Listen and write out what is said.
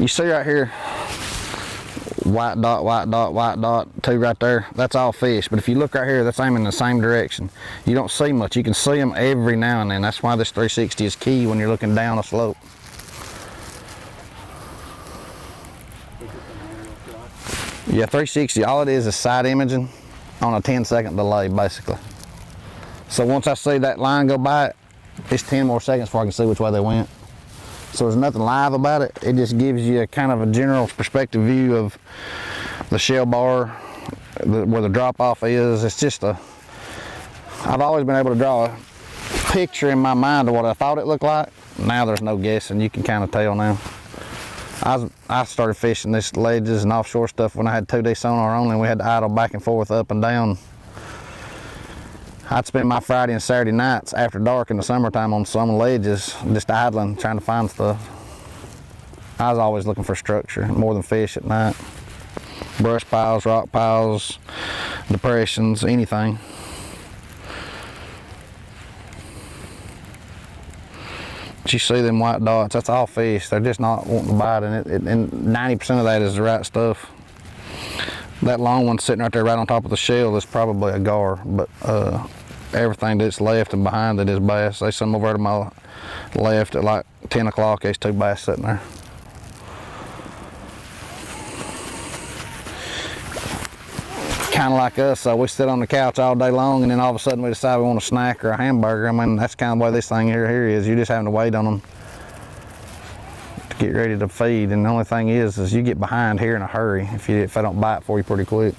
You see right here, white dot, white dot, white dot, 2 right there, that's all fish. But if you look right here, that's aiming in the same direction. You don't see much. You can see them every now and then. That's why this 360 is key when you're looking down a slope. Yeah, 360, all it is side imaging on a 10-second delay, basically. So once I see that line go by, it's 10 more seconds before I can see which way they went. So there's nothing live about it. It just gives you a kind of a general perspective view of the shell bar, where the drop off is. It's just I've always been able to draw a picture in my mind of what I thought it looked like. Now there's no guessing, you can kind of tell now. I started fishing this ledges and offshore stuff when I had 2D sonar only, and we had to idle back and forth, up and down. I'd spend my Friday and Saturday nights after dark in the summertime on some ledges, just idling, trying to find stuff. I was always looking for structure, more than fish at night. Brush piles, rock piles, depressions, anything. But you see them white dots, that's all fish. They're just not wanting to bite, and 90% of that is the right stuff. That long one sitting right there right on top of the shell is probably a gar, but everything that's left and behind it is bass. There's some over to my left at like 10 o'clock, there's 2 bass sitting there. Kind of like us, so we sit on the couch all day long, and then all of a sudden we decide we want a snack or a hamburger. I mean, that's kind of the way this thing here is. You're just having to wait on them to get ready to feed, and the only thing is you get behind here in a hurry if they don't bite for you pretty quick.